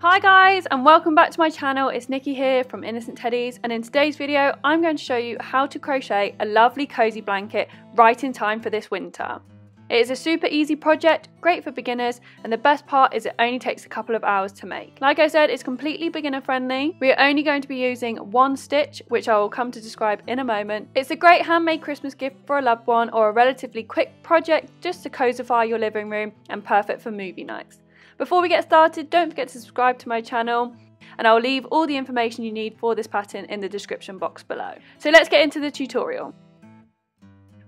Hi guys, and welcome back to my channel. It's Nikki here from Innocent Teddies, and in today's video I'm going to show you how to crochet a lovely cozy blanket right in time for this winter. It is a super easy project, great for beginners, and the best part is it only takes a couple of hours to make. Like I said, it's completely beginner friendly. We are only going to be using one stitch, which I will come to describe in a moment. It's a great handmade Christmas gift for a loved one or a relatively quick project just to cosify your living room, and perfect for movie nights. Before we get started, don't forget to subscribe to my channel, and I'll leave all the information you need for this pattern in the description box below. So let's get into the tutorial.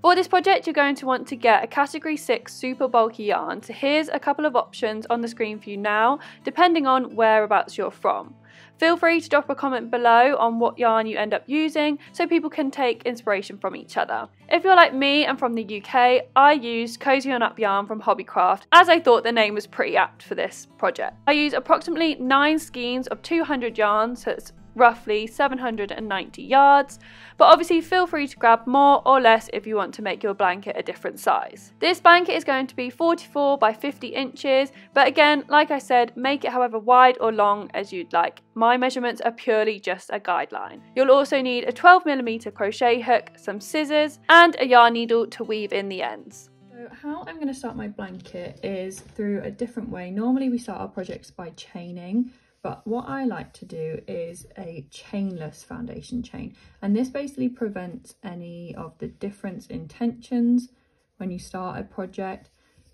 For this project, you're going to want to get a category 6 super bulky yarn. So here's a couple of options on the screen for you now, depending on whereabouts you're from. Feel free to drop a comment below on what yarn you end up using so people can take inspiration from each other. If you're like me and from the UK, I used Cosy on Up yarn from Hobbycraft, as I thought the name was pretty apt for this project. I used approximately 9 skeins of 200 yarns, so it's roughly 790 yards, but obviously feel free to grab more or less if you want to make your blanket a different size. This blanket is going to be 44 by 50 inches, but again, like I said, make it however wide or long as you'd like. My measurements are purely just a guideline. You'll also need a 12mm crochet hook, some scissors, and a yarn needle to weave in the ends. So how I'm going to start my blanket is through a different way. Normally we start our projects by chaining, but what I like to do is a chainless foundation chain, and this basically prevents any of the difference in tensions when you start a project,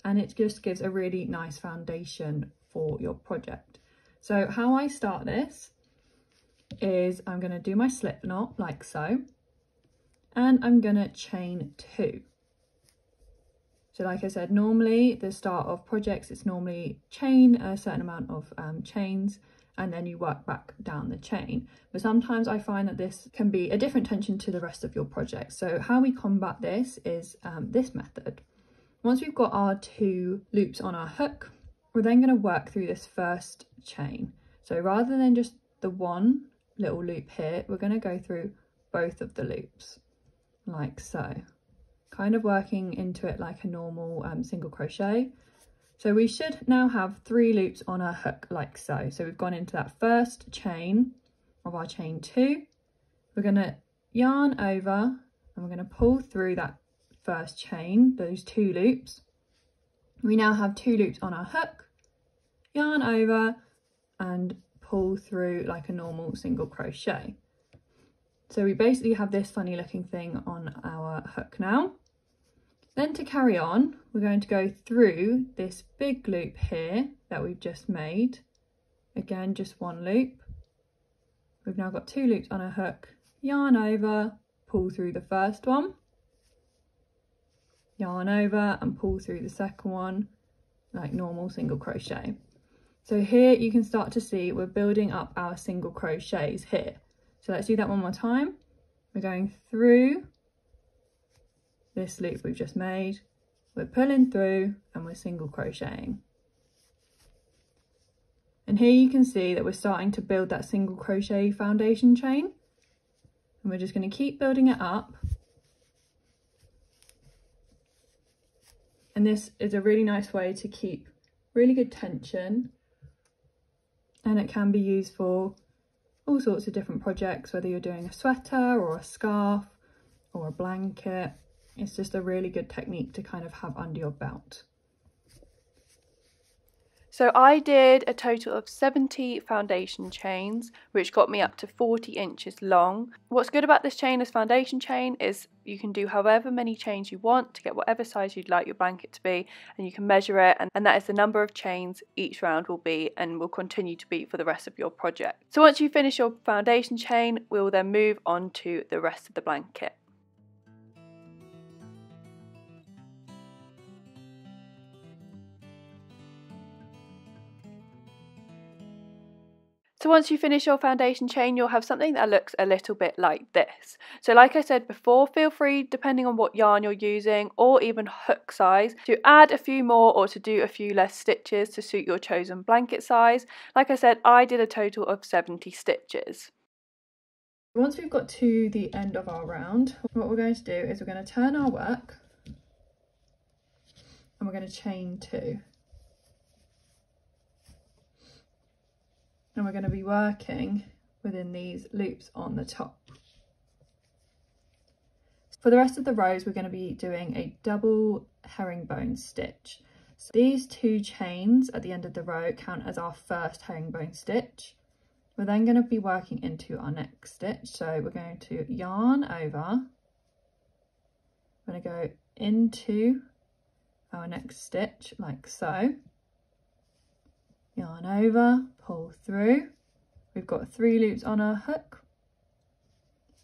and it just gives a really nice foundation for your project. So how I start this is I'm going to do my slip knot like so, and I'm going to chain 2. So like I said, normally the start of projects, it's normally chain a certain amount of chains, and then you work back down the chain. But sometimes I find that this can be a different tension to the rest of your project. So how we combat this is this method. Once we've got our 2 loops on our hook, we're then going to work through this first chain. So rather than just the one little loop here, we're going to go through both of the loops like so, kind of working into it like a normal single crochet. So we should now have 3 loops on our hook like so. So we've gone into that first chain of our chain 2. We're going to yarn over and we're going to pull through that first chain, those 2 loops. We now have 2 loops on our hook, yarn over and pull through like a normal single crochet. So we basically have this funny looking thing on our hook now. Then to carry on, we're going to go through this big loop here that we've just made. Again, just 1 loop. We've now got 2 loops on a hook, yarn over, pull through the first one, yarn over and pull through the second one, like normal single crochet. So here you can start to see we're building up our single crochets here. So let's do that one more time. We're going through this loop we've just made, we're pulling through and we're single crocheting. And here you can see that we're starting to build that single crochet foundation chain, and we're just going to keep building it up. And this is a really nice way to keep really good tension, and it can be used for all sorts of different projects, whether you're doing a sweater or a scarf or a blanket. It's just a really good technique to kind of have under your belt. So I did a total of 70 foundation chains, which got me up to 40 inches long. What's good about this chainless foundation chain is you can do however many chains you want to get whatever size you'd like your blanket to be, and you can measure it, and that is the number of chains each round will be and will continue to be for the rest of your project. So once you finish your foundation chain, we'll then move on to the rest of the blanket. So once you finish your foundation chain, you'll have something that looks a little bit like this. So like I said before, feel free, depending on what yarn you're using or even hook size, to add a few more or to do a few less stitches to suit your chosen blanket size. Like I said, I did a total of 70 stitches. Once we've got to the end of our round, what we're going to do is we're going to turn our work and we're going to chain 2. and we're going to be working within these loops on the top. For the rest of the rows, we're going to be doing a double herringbone stitch. So these 2 chains at the end of the row count as our first herringbone stitch. We're then going to be working into our next stitch. So we're going to yarn over. We're going to go into our next stitch like so. Yarn over, pull through. We've got 3 loops on our hook.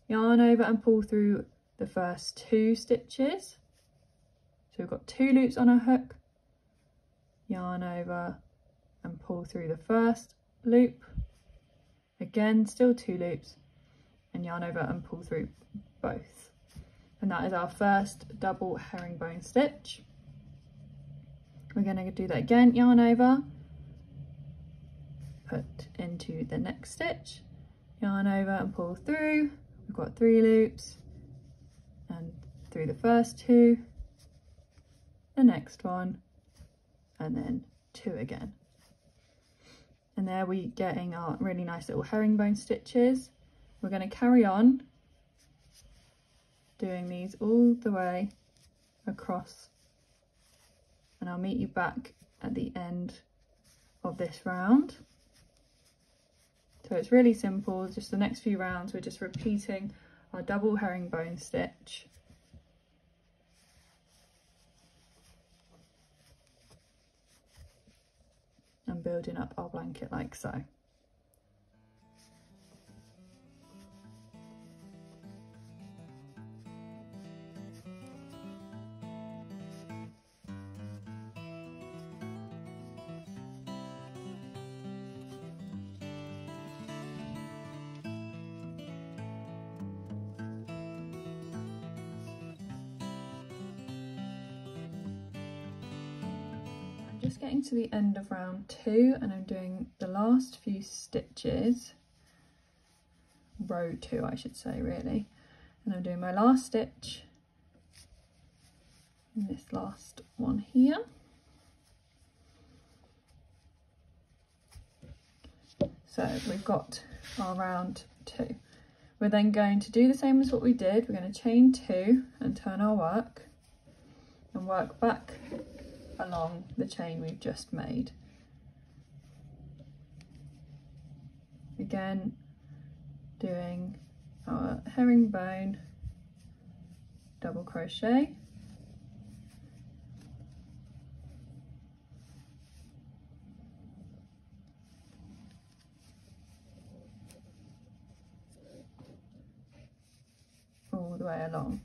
Yarn over and pull through the first 2 stitches. So we've got 2 loops on our hook. Yarn over and pull through the first loop. Again, still 2 loops, and yarn over and pull through both. And that is our first double herringbone stitch. We're going to do that again, yarn over, put into the next stitch, yarn over and pull through. We've got 3 loops, and through the first 2, the next one, and then 2 again. And there we're getting our really nice little herringbone stitches. We're going to carry on doing these all the way across, and I'll meet you back at the end of this round. So it's really simple, just the next few rounds we're just repeating our double herringbone stitch. And building up our blanket like so. Just getting to the end of round 2, and I'm doing the last few stitches, row 2 I should say really, and I'm doing my last stitch in this last one here. So we've got our round 2. We're then going to do the same as what we did. We're going to chain 2 and turn our work and work back along the chain we've just made. Again, doing our herringbone double crochet, all the way along.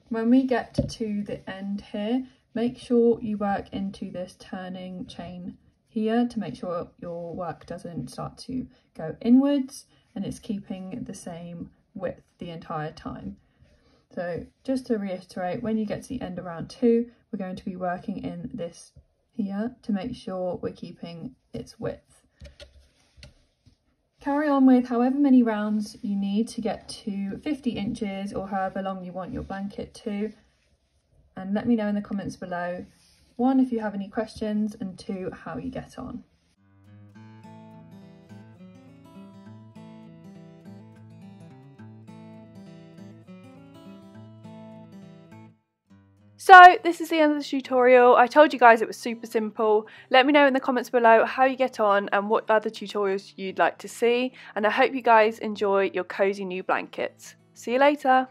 When we get to the end here, make sure you work into this turning chain here to make sure your work doesn't start to go inwards and it's keeping the same width the entire time. So just to reiterate, when you get to the end of round 2, we're going to be working in this here to make sure we're keeping its width. Carry on with however many rounds you need to get to 50 inches or however long you want your blanket to. And let me know in the comments below, 1, if you have any questions, and 2, how you get on. So this is the end of the tutorial. I told you guys it was super simple. Let me know in the comments below how you get on and what other tutorials you'd like to see. And I hope you guys enjoy your cozy new blankets. See you later.